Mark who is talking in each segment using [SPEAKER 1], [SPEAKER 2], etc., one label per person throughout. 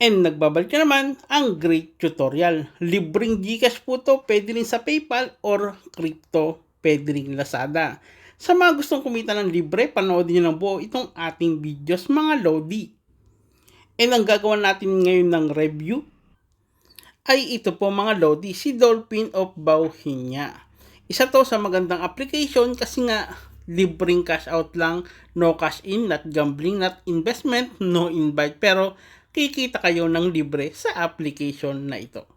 [SPEAKER 1] And nagbabalik na naman ang great tutorial. Libreng Gcash po to, pwede rin sa PayPal or crypto, pwede rin Lazada. Sa mga gustong kumita ng libre, panoodin nyo ng buo itong ating videos mga Lodi. And ang gagawin natin ngayon ng review ay ito po mga Lodi, si Dolphin of Bauhinia. Isa to sa magandang application kasi nga libreng cash out lang, no cash in, not gambling, not investment, no invite, pero kikita kayo ng libre sa application na ito.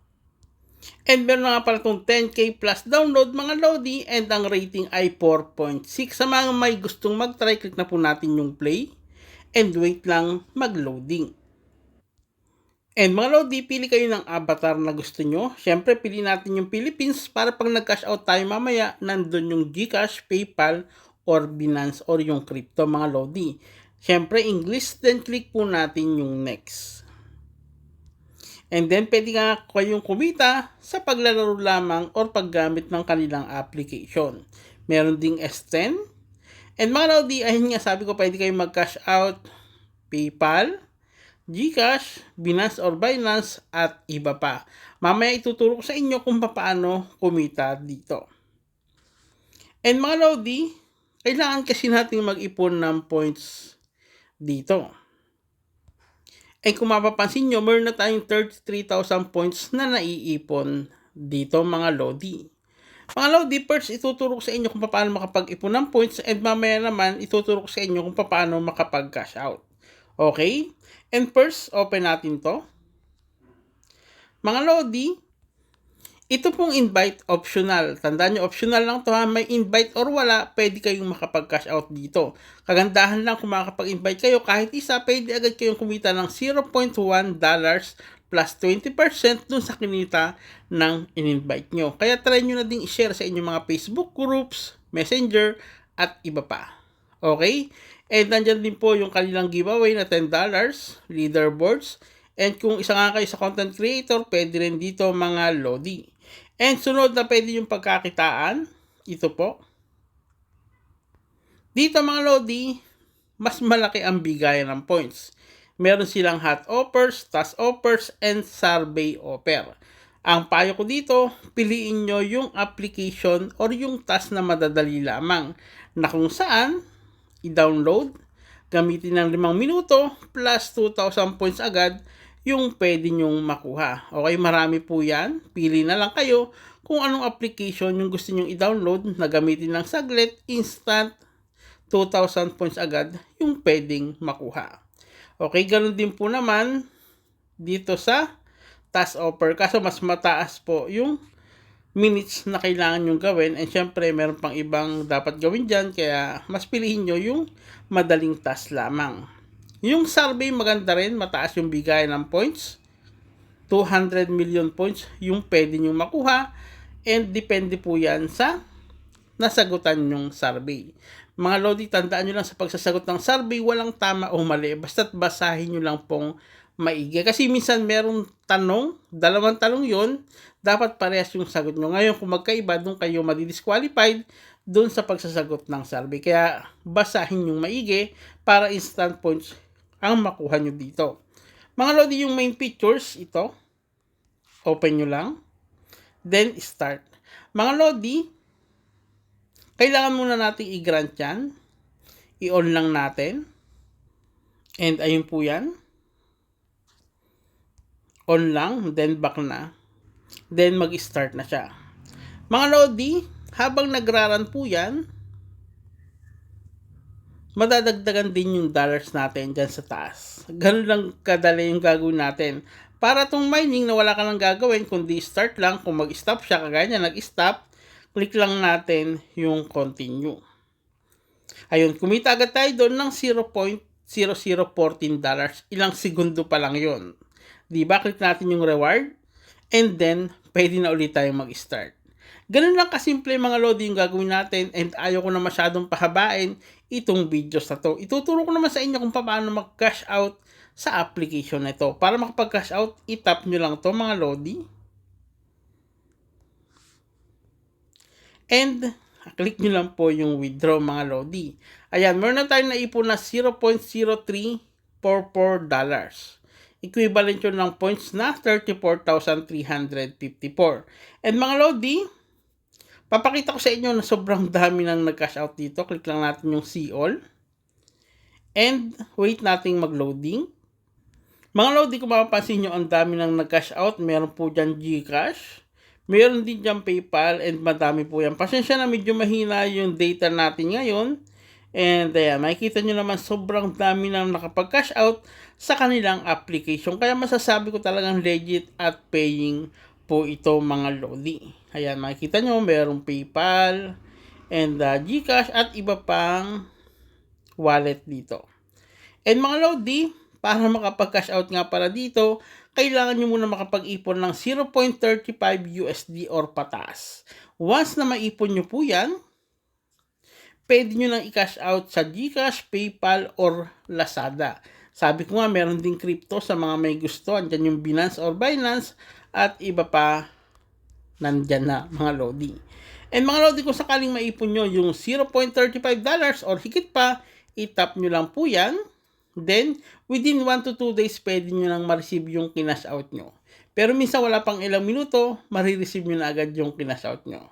[SPEAKER 1] And meron nga pala itong 10k plus download mga Lodi, and ang rating ay 4.6. Sa mga may gustong mag-try, click na po natin yung play and wait lang mag-loading. And mga Lodi, pili kayo ng avatar na gusto nyo. Siyempre, pili natin yung Philippines para pag nag-cash out tayo mamaya, nandun yung Gcash, PayPal, or Binance, or yung crypto mga Lodi. Siyempre, English, then click po natin yung next. And then, pwede nga kayong kumita sa paglalaro lamang or paggamit ng kanilang application. Meron ding S10. And mga Lodi, ayun nga sabi ko, pwede kayong mag-cash out PayPal, Gcash, Binance or Binance at iba pa. Mamaya ituturo ko sa inyo kung paano kumita dito. And mga Lodi, kailangan kasi natin mag-ipon ng points dito. And kung mapapansin nyo, meron na tayong 33,000 points na naiipon dito mga Lodi. Mga Lodi, first ituturo ko sa inyo kung paano makapag-ipon ng points, and mamaya naman ituturo ko sa inyo kung paano makapag-cash out. Okay? And first, open natin to. Mga Lodi, ito pong invite optional. Tandaan nyo, optional lang to ha. May invite or wala, pwede kayong makapag-cash out dito. Kagandahan lang kung makakapag-invite kayo, kahit isa, pwede agad kayong kumita ng $0.1 plus 20% dun sa kinita ng in-invite nyo. Kaya try nyo na din i-share sa inyong mga Facebook groups, Messenger, at iba pa. Okay? And nandyan din po yung kanilang giveaway na $10, leaderboards. And kung isa nga kayo sa content creator, pwede rin dito mga Lodi. And sunod na pwede yung pagkakitaan. Ito po. Dito mga Lodi, mas malaki ang bigayan ng points. Meron silang hot offers, task offers, and survey offer. Ang payo ko dito, piliin nyo yung application or yung task na madadali lamang na kung saan i-download, gamitin ng 5 minuto, plus 2,000 points agad yung pwede nyong makuha. Okay, marami po yan. Pili na lang kayo kung anong application yung gusto nyong i-download na gamitin ng saglit, instant, 2,000 points agad yung pwedeng makuha. Okay, ganun din po naman dito sa task offer. Kaso mas mataas po yung minutes na kailangan nyo gawin, and syempre meron pang ibang dapat gawin dyan, kaya mas piliin nyo yung madaling task lamang. Yung survey maganda rin, mataas yung bigay ng points, 200 million points yung pwede nyo makuha, and depende po yan sa nasagutan yung survey. Mga Lodi, tandaan nyo lang sa pagsasagot ng survey, walang tama o mali, basta't basahin nyo lang pong maigi. Kasi minsan merong tanong, 2 tanong yon, dapat parehas yung sagot nyo. Ngayon, kung magkaiba, doon kayo madidisqualified doon sa pagsasagot ng survey. Kaya, basahin yung maigi para instant points ang makuha nyo dito. Mga Lodi, yung main features, ito. Open nyo lang. Then, start. Mga Lodi, kailangan muna natin i-grant yan. I-on lang natin. And ayun po yan. On lang, then back na. Then mag-start na siya. Mga Lodi, habang nagraran po yan, madadagdagan din yung dollars natin dyan sa taas. Ganun lang kadali yung gagawin natin. Para tong mining na wala ka nang gagawin, kundi start lang, kung mag-stop siya, kagaya niya, nag-stop, click lang natin yung continue. Ayun, kumita agad tayo doon ng $0.0014. Ilang segundo pa lang yun. Diba? Click natin yung reward, and then, pwede na ulit tayong mag-start. Ganun lang kasimple mga Lodi yung gagawin natin, and ayaw ko na masyadong pahabain itong videos na to. Ituturo ko naman sa inyo kung paano mag-cash out sa application na ito. Para makapag-cash out, itap nyo lang to mga Lodi. And, click nyo lang po yung withdraw mga Lodi. Ayan, meron na tayong naipon na $0.0344. equivalent yun ng points na 34,354. And mga Lodi, papakita ko sa inyo na sobrang dami nang nag-cash out dito. Click lang natin yung see all. And wait nating mag-loading. Mga Lodi, kung mapapansin nyo, ang dami nang nag-cash out. Meron po dyan GCash. Meron din dyan PayPal and madami po yan. Pasensya na medyo mahina yung data natin ngayon. And ayan, makikita nyo naman sobrang dami nang nakapag-cash out sa kanilang application. Kaya masasabi ko talagang legit at paying po ito mga Lodi. Ayan, makikita nyo merong PayPal and GCash at iba pang wallet dito. And mga Lodi, para makapag-cash out nga para dito, kailangan nyo muna makapag-ipon ng 0.35 USD or pataas. Once na maipon nyo po yan, pwede nyo nang i-cash out sa GCash, PayPal, or Lazada. Sabi ko nga, meron din crypto sa mga may gusto. Andyan yung Binance or Binance at iba pa nandyan na mga Lodi. And mga Lodi, kung sakaling maipon nyo yung $0.35 or higit pa, i-tap nyo lang po yan. Then, within 1 to 2 days, pwede nyo nang ma-receive yung kinash out nyo. Pero minsan wala pang ilang minuto, marireceive nyo na agad yung kinash out nyo.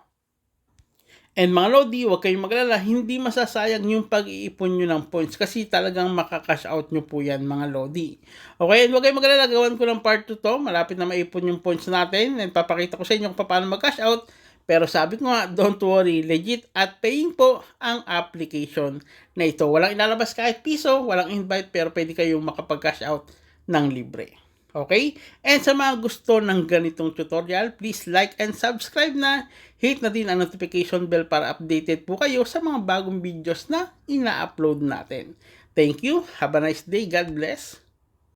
[SPEAKER 1] And mga Lodi, huwag kayong maglala, hindi masasayang yung pag-iipon nyo ng points kasi talagang makakash out nyo po yan mga Lodi. Okay, and huwag kayong maglala, gawan ko ng part 2 to, malapit na maipon yung points natin, and papakita ko sa inyo kung paano mag-cash out. Pero sabi ko nga, don't worry, legit at paying po ang application na ito. Walang ilalabas kahit piso, walang invite, pero pwede kayong makapag-cash out ng libre. Okay? And sa mga gusto ng ganitong tutorial, please like and subscribe na. Hit na din ang notification bell para updated po kayo sa mga bagong videos na ina-upload natin. Thank you. Have a nice day. God bless.